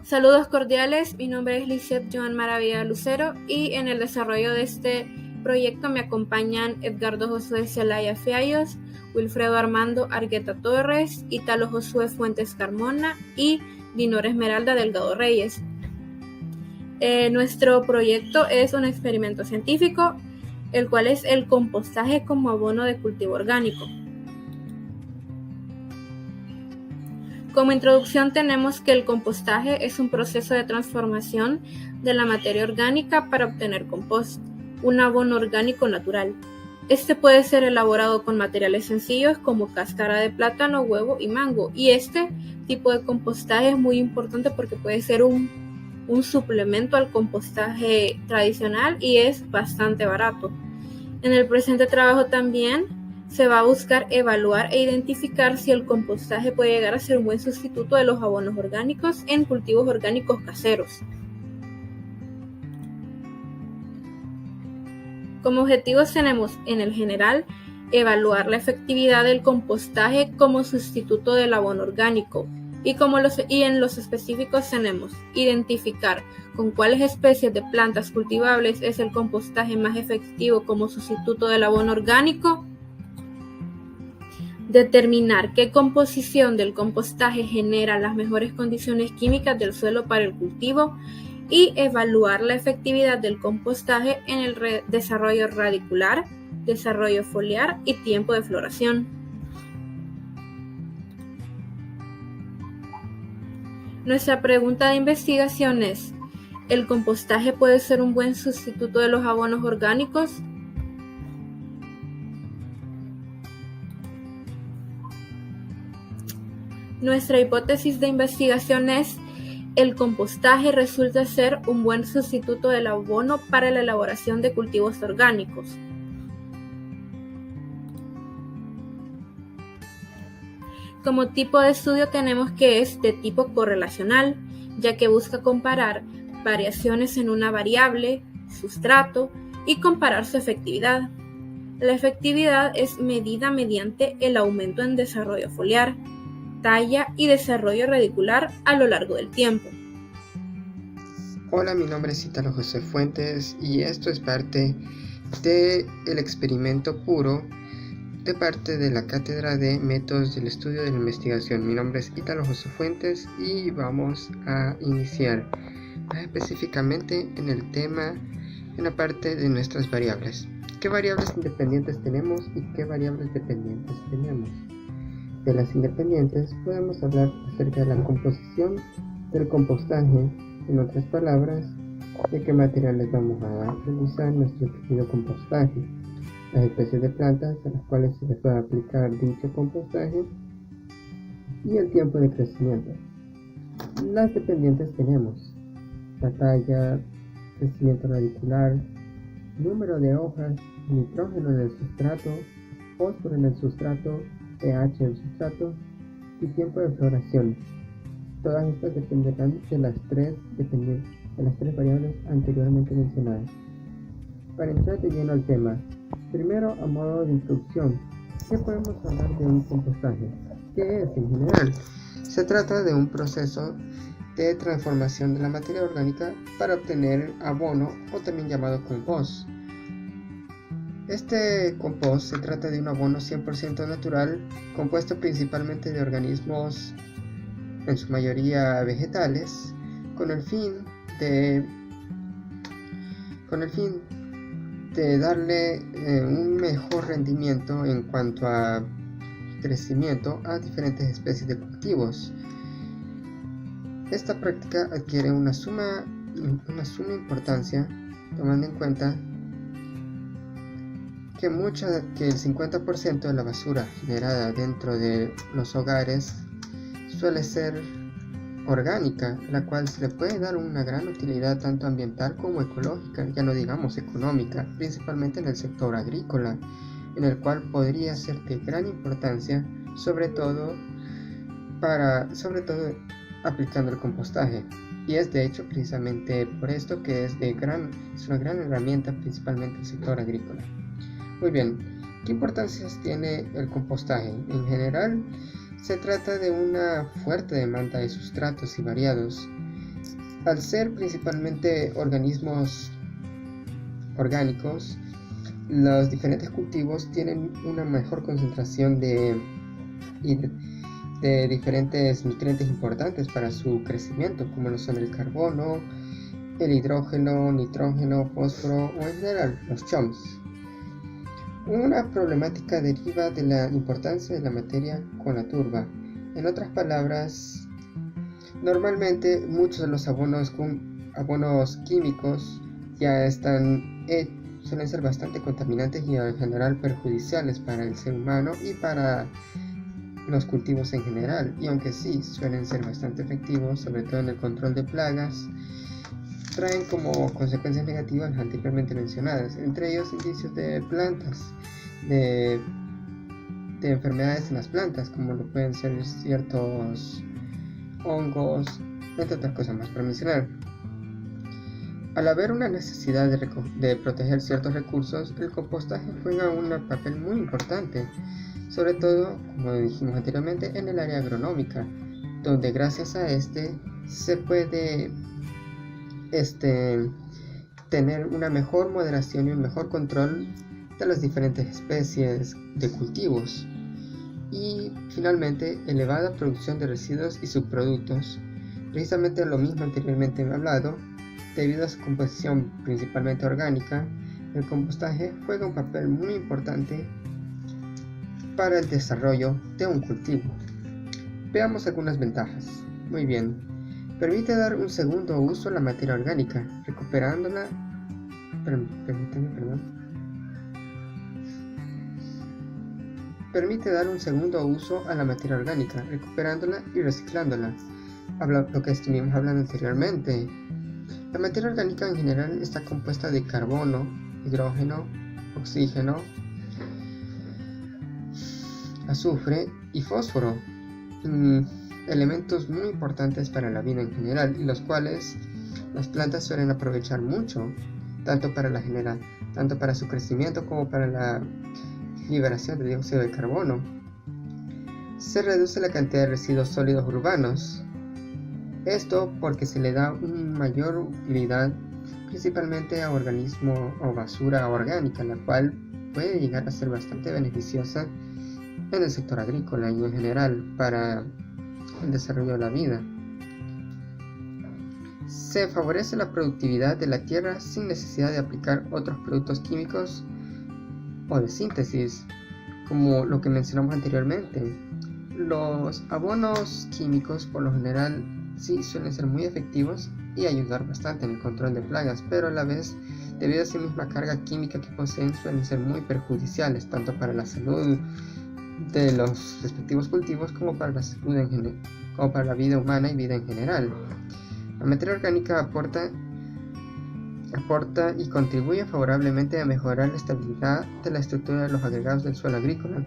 Saludos cordiales, mi nombre es Lisette Joan Maravilla Lucero y en el desarrollo de este proyecto me acompañan Edgardo Josué Zelaya Fiallos, Wilfredo Armando Argueta Torres, Italo Josué Fuentes Carmona y Dinora Esmeralda Delgado Reyes. Nuestro proyecto es un experimento científico, el cual es el compostaje como abono de cultivo orgánico. Como introducción tenemos que el compostaje es un proceso de transformación de la materia orgánica para obtener compost, un abono orgánico natural. Este puede ser elaborado con materiales sencillos como cáscara de plátano, huevo y mango. Y este tipo de compostaje es muy importante porque puede ser un suplemento al compostaje tradicional y es bastante barato. En el presente trabajo también se va a buscar evaluar e identificar si el compostaje puede llegar a ser un buen sustituto de los abonos orgánicos en cultivos orgánicos caseros. Como objetivos tenemos, en el general, evaluar la efectividad del compostaje como sustituto del abono orgánico y en los específicos tenemos identificar con cuáles especies de plantas cultivables es el compostaje más efectivo como sustituto del abono orgánico, determinar qué composición del compostaje genera las mejores condiciones químicas del suelo para el cultivo y evaluar la efectividad del compostaje en el desarrollo radicular, desarrollo foliar y tiempo de floración. Nuestra pregunta de investigación es: ¿el compostaje puede ser un buen sustituto de los abonos orgánicos? Nuestra hipótesis de investigación es: el compostaje resulta ser un buen sustituto del abono para la elaboración de cultivos orgánicos. Como tipo de estudio tenemos que es de tipo correlacional, ya que busca comparar variaciones en una variable, sustrato, y comparar su efectividad. La efectividad es medida mediante el aumento en desarrollo foliar, talla y desarrollo radicular a lo largo del tiempo. Hola, mi nombre es Italo José Fuentes y esto es parte del experimento puro de parte de la Cátedra de Métodos del Estudio de la Investigación. Mi nombre es Italo José Fuentes y vamos a iniciar específicamente en el tema, en la parte de nuestras variables. ¿Qué variables independientes tenemos y qué variables dependientes tenemos? De las independientes podemos hablar acerca de la composición del compostaje, en otras palabras, de qué materiales vamos a realizar nuestro querido compostaje, las especies de plantas a las cuales se les puede aplicar dicho compostaje y el tiempo de crecimiento. Las dependientes tenemos la talla, crecimiento radicular, número de hojas, nitrógeno en el sustrato, fósforo en el sustrato, pH del sustrato y tiempo de floración. Todas estas dependerán de las tres variables anteriormente mencionadas. Para entrar de lleno al tema, primero a modo de introducción, ¿qué podemos hablar de un compostaje? ¿Qué es en general? Se trata de un proceso de transformación de la materia orgánica para obtener abono o también llamado compost. Este compost se trata de un abono 100% natural, compuesto principalmente de organismos, en su mayoría vegetales, con el fin de darle un mejor rendimiento en cuanto a crecimiento a diferentes especies de cultivos. Esta práctica adquiere una suma importancia, tomando en cuenta que el 50% de la basura generada dentro de los hogares suele ser orgánica, la cual se le puede dar una gran utilidad tanto ambiental como ecológica, ya no digamos económica, principalmente en el sector agrícola, en el cual podría ser de gran importancia, sobre todo aplicando el compostaje. Y es de hecho precisamente por esto que es una gran herramienta principalmente en el sector agrícola. Muy bien, ¿qué importancias tiene el compostaje? En general, se trata de una fuerte demanda de sustratos y variados Al ser principalmente organismos orgánicos, los diferentes cultivos tienen una mejor concentración de diferentes nutrientes importantes para su crecimiento, como lo son el carbono, el hidrógeno, nitrógeno, fósforo o en general los CHOMS. Una problemática deriva de la importancia de la materia con la turba. En otras palabras, normalmente muchos de los abonos químicos ya suelen ser bastante contaminantes y en general perjudiciales para el ser humano y para los cultivos en general, y aunque sí suelen ser bastante efectivos, sobre todo en el control de plagas, traen como consecuencias negativas las anteriormente mencionadas, entre ellos indicios de plantas, de enfermedades en las plantas, como lo pueden ser ciertos hongos, entre otras cosas más para mencionar. Al haber una necesidad de proteger ciertos recursos, el compostaje juega un papel muy importante, sobre todo, como dijimos anteriormente, en el área agronómica, donde gracias a se puede tener una mejor moderación y un mejor control de las diferentes especies de cultivos, y finalmente elevada producción de residuos y subproductos. Precisamente lo mismo anteriormente hablado, debido a su composición principalmente orgánica, el compostaje juega un papel muy importante para el desarrollo de un cultivo. Veamos algunas ventajas. Muy bien, permite dar un segundo uso a la materia orgánica, recuperándola. Permite dar un segundo uso a la materia orgánica, recuperándola y reciclándola. Lo que estuvimos hablando anteriormente. La materia orgánica en general está compuesta de carbono, hidrógeno, oxígeno, azufre y fósforo, elementos muy importantes para la vida en general, y los cuales las plantas suelen aprovechar mucho, tanto para su crecimiento como para la liberación de dióxido de carbono. Se reduce la cantidad de residuos sólidos urbanos, esto porque se le da una mayor utilidad principalmente a organismo o basura orgánica, la cual puede llegar a ser bastante beneficiosa en el sector agrícola y en general para el desarrollo de la vida. Se favorece la productividad de la tierra sin necesidad de aplicar otros productos químicos o de síntesis, como lo que mencionamos anteriormente. Los abonos químicos por lo general sí suelen ser muy efectivos y ayudar bastante en el control de plagas, pero a la vez, debido a esa misma carga química que poseen, suelen ser muy perjudiciales tanto para la salud de los respectivos cultivos como para la salud como para la vida humana y vida en general. La materia orgánica aporta y contribuye favorablemente a mejorar la estabilidad de la estructura de los agregados del suelo agrícola.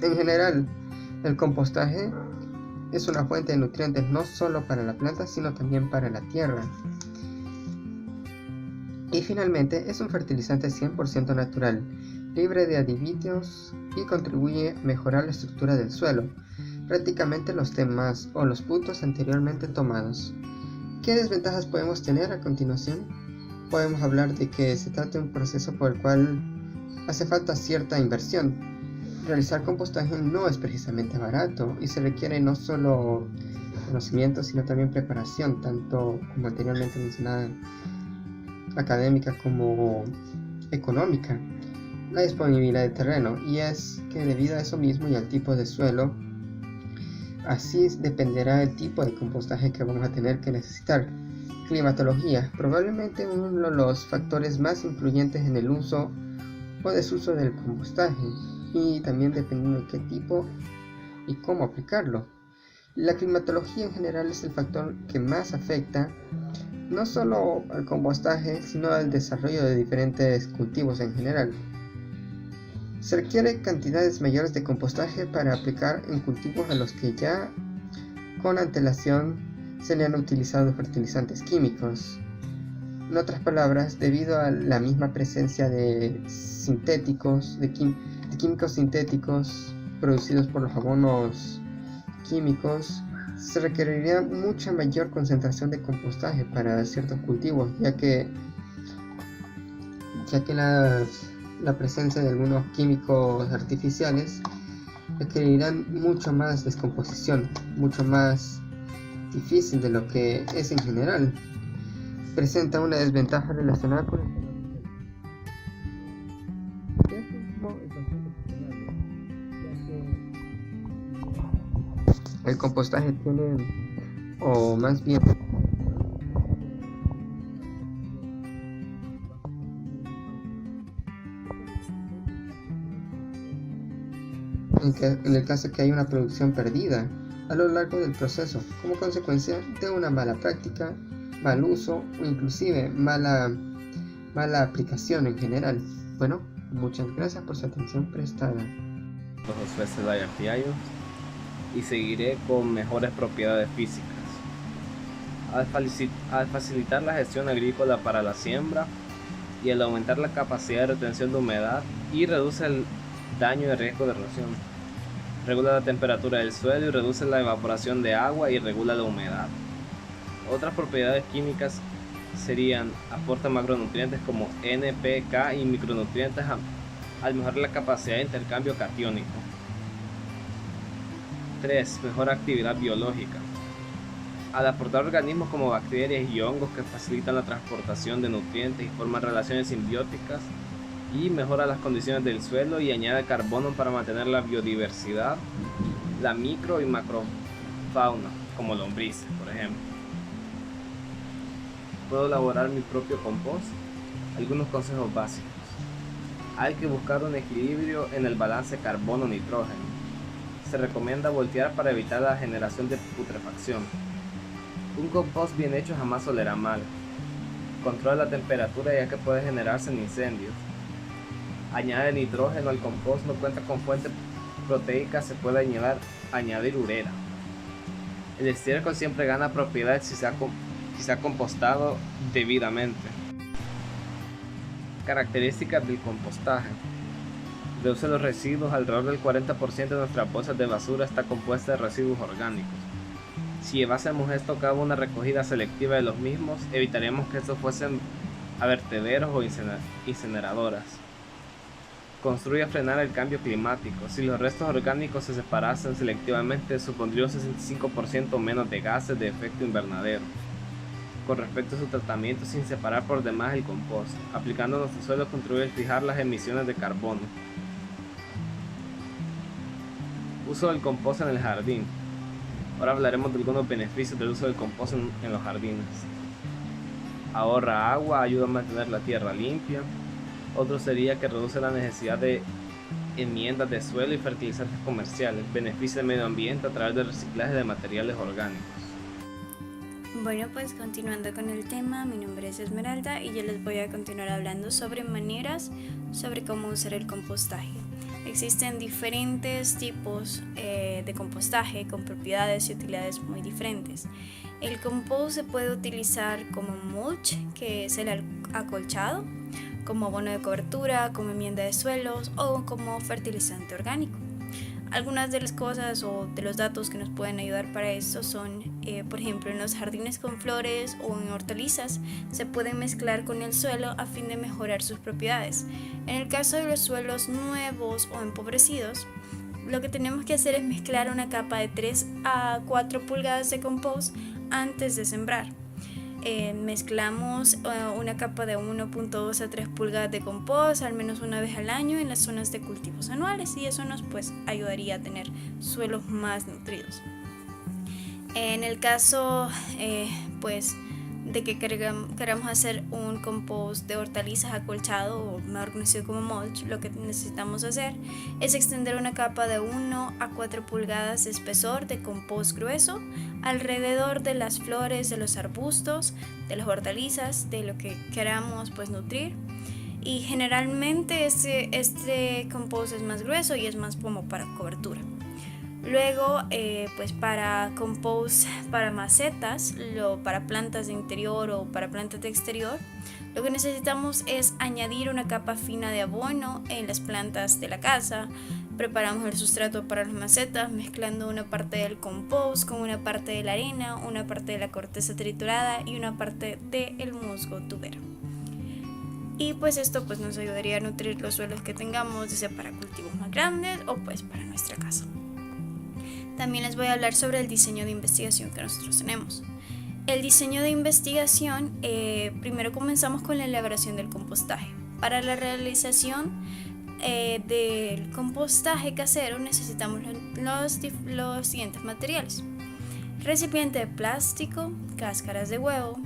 En general, el compostaje es una fuente de nutrientes no solo para la planta, sino también para la tierra. Y finalmente, es un fertilizante 100% natural, libre de aditivos y contribuye a mejorar la estructura del suelo. Prácticamente los temas o los puntos anteriormente tomados. ¿Qué desventajas podemos tener a continuación? Podemos hablar de que se trata de un proceso por el cual hace falta cierta inversión. Realizar compostaje no es precisamente barato y se requiere no solo conocimiento, sino también preparación, tanto como anteriormente mencionada, académica como económica. La disponibilidad de terreno, y es que debido a eso mismo y al tipo de suelo, así dependerá el tipo de compostaje que vamos a tener que necesitar. Climatología, probablemente uno de los factores más influyentes en el uso o desuso del compostaje, y también dependiendo de qué tipo y cómo aplicarlo. La climatología en general es el factor que más afecta no solo al compostaje, sino al desarrollo de diferentes cultivos en general. Se requiere cantidades mayores de compostaje para aplicar en cultivos a los que ya con antelación se le han utilizado fertilizantes químicos. En otras palabras, debido a la misma presencia de químicos sintéticos producidos por los abonos químicos, Se requeriría mucha mayor concentración de compostaje para ciertos cultivos, ya que la presencia de algunos químicos artificiales requerirán mucho más descomposición, mucho más difícil de lo que es en general. Presenta una desventaja relacionada con el compostaje tiene, o más bien en el caso que hay una producción perdida a lo largo del proceso como consecuencia de una mala práctica, mal uso o inclusive mala aplicación en general. Bueno, muchas gracias por su atención prestada. Josué Zelaya Fiallos y seguiré con mejores propiedades físicas. Al facilitar la gestión agrícola para la siembra y al aumentar la capacidad de retención de humedad y reduce el daño y riesgo de erosión. Regula la temperatura del suelo y reduce la evaporación de agua y regula la humedad. Otras propiedades químicas serían aporta macronutrientes como N, P, K y micronutrientes al mejorar la capacidad de intercambio catiónico. 3. Mejora actividad biológica. Al aportar organismos como bacterias y hongos que facilitan la transportación de nutrientes y forman relaciones simbióticas, y mejora las condiciones del suelo y añade carbono para mantener la biodiversidad, la micro y macrofauna, como lombrices, por ejemplo. ¿Puedo elaborar mi propio compost? Algunos consejos básicos. Hay que buscar un equilibrio en el balance carbono-nitrógeno. Se recomienda voltear para evitar la generación de putrefacción. Un compost bien hecho jamás olerá mal. Controla la temperatura ya que puede generarse en incendios. Añade nitrógeno al compost, no cuenta con fuente proteica, se puede añadir urea. El estiércol siempre gana propiedades si se ha compostado debidamente. Características del compostaje. Reduce los residuos. Alrededor del 40% de nuestras bolsas de basura está compuesta de residuos orgánicos. Si llevásemos esto a cabo una recogida selectiva de los mismos, evitaríamos que estos fuesen a vertederos o incineradoras. Construye a frenar el cambio climático. Si los restos orgánicos se separasen selectivamente, supondría un 65% menos de gases de efecto invernadero. Con respecto a su tratamiento sin separar por demás el compost, aplicando a nuestro suelo contribuye a fijar las emisiones de carbono. Uso del compost en el jardín. Ahora hablaremos de algunos beneficios del uso del compost en los jardines. Ahorra agua, ayuda a mantener la tierra limpia. Otro sería que reduce la necesidad de enmiendas de suelo y fertilizantes comerciales. Beneficia el medio ambiente a través del reciclaje de materiales orgánicos. Bueno, pues continuando con el tema, mi nombre es Esmeralda y yo les voy a continuar hablando sobre cómo usar el compostaje. Existen diferentes tipos de compostaje con propiedades y utilidades muy diferentes. El compost se puede utilizar como mulch, que es el acolchado, como abono de cobertura, como enmienda de suelos o como fertilizante orgánico. Algunas de las cosas o de los datos que nos pueden ayudar para esto son, por ejemplo, en los jardines con flores o en hortalizas se pueden mezclar con el suelo a fin de mejorar sus propiedades. En el caso de los suelos nuevos o empobrecidos, lo que tenemos que hacer es mezclar una capa de 3 a 4 pulgadas de compost antes de sembrar. Mezclamos una capa de 1.2 a 3 pulgadas de compost al menos una vez al año en las zonas de cultivos anuales y eso nos ayudaría a tener suelos más nutridos. En el caso de que queramos hacer un compost de hortalizas acolchado o mejor conocido como mulch, lo que necesitamos hacer es extender una capa de 1 a 4 pulgadas de espesor de compost grueso alrededor de las flores, de los arbustos, de las hortalizas, de lo que queramos nutrir. Y generalmente este compost es más grueso y es más como para cobertura. Luego, para compost para macetas, para plantas de interior o para plantas de exterior, lo que necesitamos es añadir una capa fina de abono en las plantas de la casa, Preparamos el sustrato para las macetas mezclando una parte del compost con una parte de la arena, una parte de la corteza triturada y una parte del musgo tubero. Y pues esto pues nos ayudaría a nutrir los suelos que tengamos, ya sea para cultivos más grandes o pues para nuestra casa. También les voy a hablar sobre el diseño de investigación que nosotros tenemos. El diseño de investigación, primero comenzamos con la elaboración del compostaje. Para la realización del compostaje casero necesitamos los siguientes materiales: recipiente de plástico, cáscaras de huevo,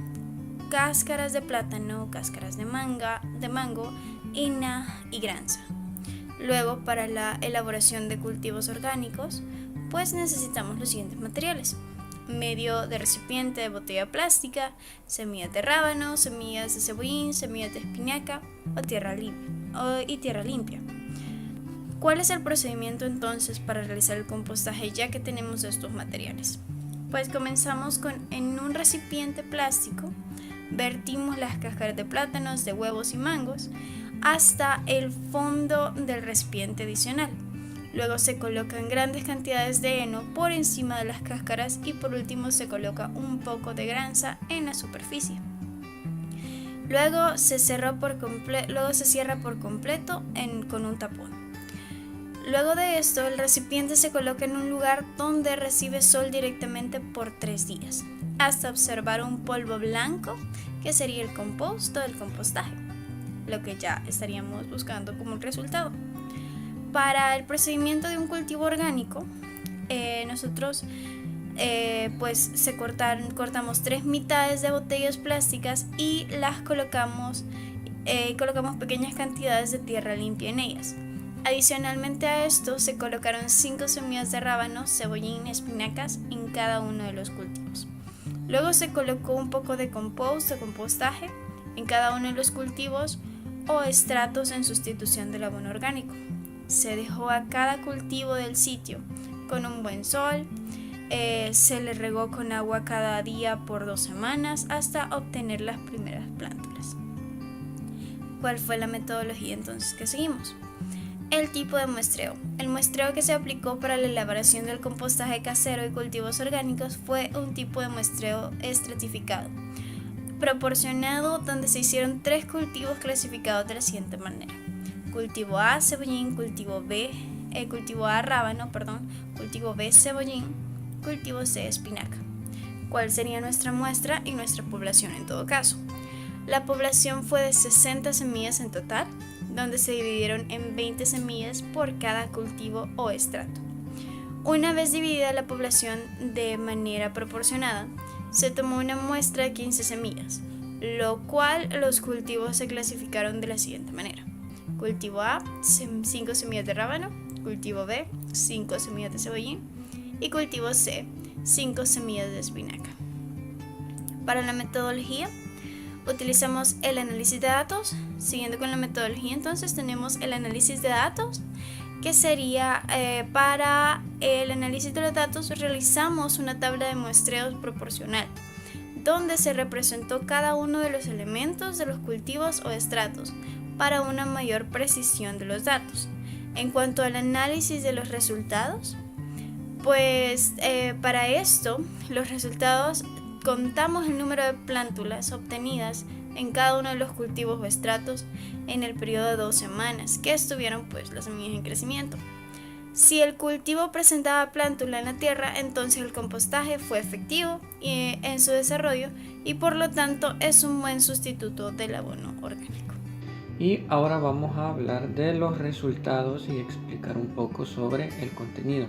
cáscaras de plátano, cáscaras de mango, hina y granza. Luego, para la elaboración de cultivos orgánicos, pues necesitamos los siguientes materiales: medio de recipiente de botella plástica, semillas de rábano, semillas de cebollín, semillas de espinaca y tierra limpia. ¿Cuál es el procedimiento entonces para realizar el compostaje ya que tenemos estos materiales? Pues comenzamos en un recipiente plástico, vertimos las cáscaras de plátanos, de huevos y mangos hasta el fondo del recipiente adicional. Luego se colocan grandes cantidades de heno por encima de las cáscaras y por último se coloca un poco de granza en la superficie. Luego se cierra por completo con un tapón. Luego de esto, el recipiente se coloca en un lugar donde recibe sol directamente por 3 días, hasta observar un polvo blanco que sería el compost o el compostaje, lo que ya estaríamos buscando como un resultado. Para el procedimiento de un cultivo orgánico, nosotros cortamos 3 mitades de botellas plásticas y las colocamos pequeñas cantidades de tierra limpia en ellas. Adicionalmente a esto se colocaron 5 semillas de rábano, cebollín y espinacas en cada uno de los cultivos. Luego se colocó un poco de compost o compostaje en cada uno de los cultivos o estratos en sustitución del abono orgánico. Se dejó a cada cultivo del sitio con un buen sol, se le regó con agua cada día por 2 semanas hasta obtener las primeras plántulas. ¿Cuál fue la metodología entonces que seguimos? El tipo de muestreo. El muestreo que se aplicó para la elaboración del compostaje casero y cultivos orgánicos fue un tipo de muestreo estratificado, proporcionado, donde se hicieron 3 cultivos clasificados de la siguiente manera: cultivo A, cebollín; cultivo A, rábano, cultivo B, cebollín; cultivo C, espinaca. ¿Cuál sería nuestra muestra y nuestra población en todo caso? La población fue de 60 semillas en total, donde se dividieron en 20 semillas por cada cultivo o estrato. Una vez dividida la población de manera proporcionada, se tomó una muestra de 15 semillas, lo cual los cultivos se clasificaron de la siguiente manera: cultivo A, 5 semillas de rábano; cultivo B, 5 semillas de cebollín; y cultivo C, 5 semillas de espinaca. Para la metodología, utilizamos el análisis de datos. Siguiendo con la metodología, entonces tenemos el análisis de datos, que sería para el análisis de los datos realizamos una tabla de muestreos proporcional, donde se representó cada uno de los elementos de los cultivos o estratos para una mayor precisión de los datos. En cuanto al análisis de los resultados, pues para esto los resultados contamos el número de plántulas obtenidas en cada uno de los cultivos o estratos en el periodo de 2 semanas que estuvieron pues las semillas en crecimiento. Si el cultivo presentaba plántula en la tierra, entonces el compostaje fue efectivo en su desarrollo y por lo tanto es un buen sustituto del abono orgánico. Y ahora vamos a hablar de los resultados y explicar un poco sobre el contenido.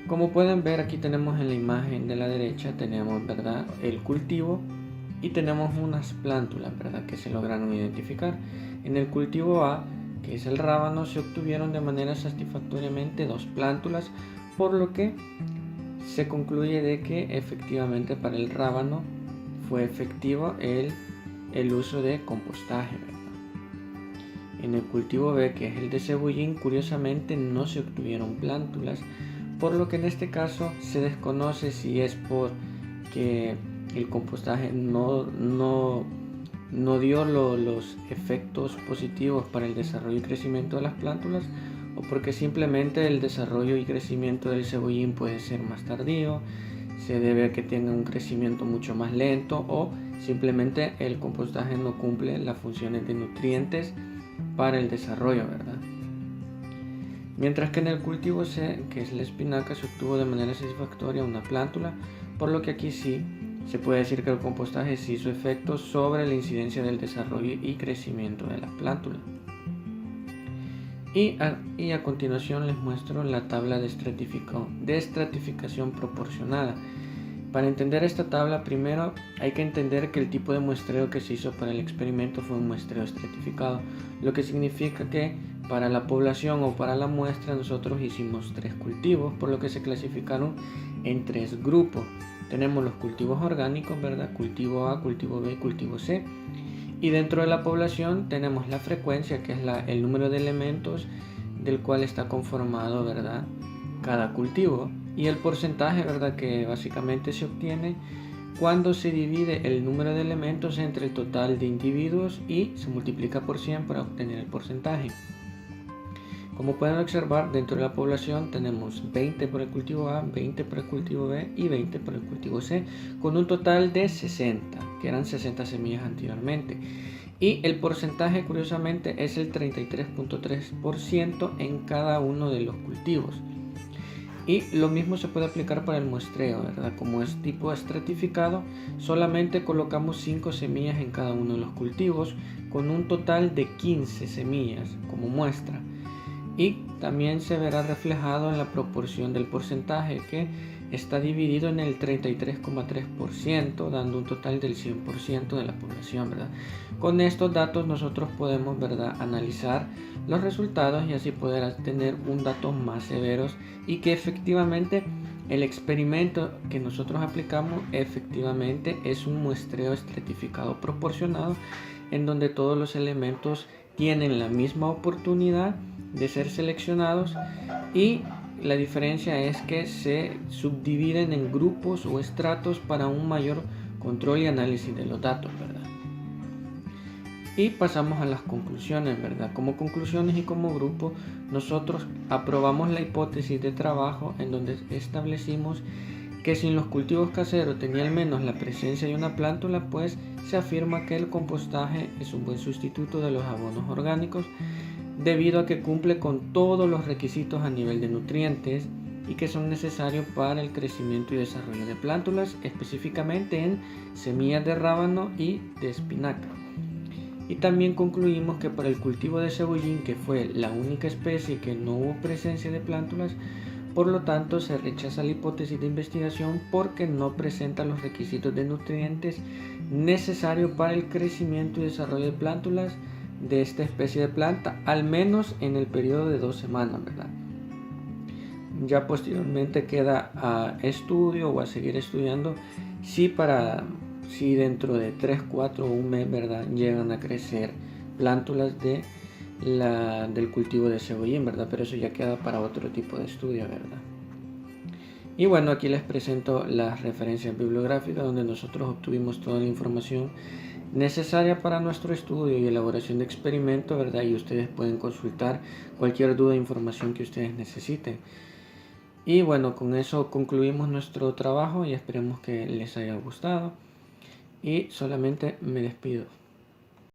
Como pueden ver, aquí tenemos en la imagen de la derecha, tenemos, ¿verdad?, el cultivo y tenemos unas plántulas, ¿verdad?, que se lograron identificar. En el cultivo A, que es el rábano, se obtuvieron de manera satisfactoriamente 2 plántulas, por lo que se concluye de que efectivamente para el rábano fue efectivo el uso de compostaje, ¿verdad? En el cultivo B, que es el de cebollín, curiosamente no se obtuvieron plántulas, por lo que en este caso se desconoce si es porque el compostaje no dio los efectos positivos para el desarrollo y crecimiento de las plántulas, o porque simplemente el desarrollo y crecimiento del cebollín puede ser más tardío, se debe a que tenga un crecimiento mucho más lento o simplemente el compostaje no cumple las funciones de nutrientes para el desarrollo, ¿verdad? Mientras que en el cultivo C, que es la espinaca, se obtuvo de manera satisfactoria una plántula, por lo que aquí sí se puede decir que el compostaje sí hizo efecto sobre la incidencia del desarrollo y crecimiento de la plántula. Y a continuación les muestro la tabla de estratificación proporcionada. Para entender esta tabla, primero hay que entender que el tipo de muestreo que se hizo para el experimento fue un muestreo estratificado, lo que significa que para la población o para la muestra nosotros hicimos 3 cultivos, por lo que se clasificaron en 3 grupos. Tenemos los cultivos orgánicos, ¿verdad? Cultivo A, cultivo B, cultivo C. Y dentro de la población tenemos la frecuencia, que es el número de elementos del cual está conformado, ¿verdad?, cada cultivo. Y el porcentaje, ¿verdad?, que básicamente se obtiene cuando se divide el número de elementos entre el total de individuos y se multiplica por 100 para obtener el porcentaje. Como pueden observar, dentro de la población tenemos 20 por el cultivo A, 20 por el cultivo B y 20 por el cultivo C, con un total de 60, que eran 60 semillas anteriormente. Y el porcentaje, curiosamente, es el 33.3% en cada uno de los cultivos. Y lo mismo se puede aplicar para el muestreo, ¿verdad? Como es tipo estratificado, solamente colocamos 5 semillas en cada uno de los cultivos, con un total de 15 semillas como muestra. Y también se verá reflejado en la proporción del porcentaje, que está dividido en el 33,3%, dando un total del 100% de la población, ¿verdad? Con estos datos nosotros podemos, ¿verdad?, analizar los resultados y así poder tener un dato más severos y que efectivamente el experimento que nosotros aplicamos efectivamente es un muestreo estratificado proporcionado, en donde todos los elementos tienen la misma oportunidad de ser seleccionados y la diferencia es que se subdividen en grupos o estratos para un mayor control y análisis de los datos, ¿verdad? Y pasamos a las conclusiones, ¿verdad? Como conclusiones y como grupo, nosotros aprobamos la hipótesis de trabajo en donde establecimos que si los cultivos caseros tenía al menos la presencia de una plántula, pues se afirma que el compostaje es un buen sustituto de los abonos orgánicos, debido a que cumple con todos los requisitos a nivel de nutrientes y que son necesarios para el crecimiento y desarrollo de plántulas, específicamente en semillas de rábano y de espinaca. Y también concluimos que para el cultivo de cebollín, que fue la única especie que no hubo presencia de plántulas, por lo tanto se rechaza la hipótesis de investigación porque no presenta los requisitos de nutrientes necesarios para el crecimiento y desarrollo de plántulas de esta especie de planta, al menos en el periodo de 2 semanas, ¿verdad? Ya posteriormente queda a estudio o a seguir estudiando si dentro de 3, 4 o un mes, ¿verdad?, llegan a crecer plántulas del cultivo de cebollín, ¿verdad? Pero eso ya queda para otro tipo de estudio, ¿verdad? Y bueno, aquí les presento las referencias bibliográficas donde nosotros obtuvimos toda la información necesaria para nuestro estudio y elaboración de experimento, ¿verdad? Y ustedes pueden consultar cualquier duda o información que ustedes necesiten. Y bueno, con eso concluimos nuestro trabajo y esperemos que les haya gustado. Y solamente me despido.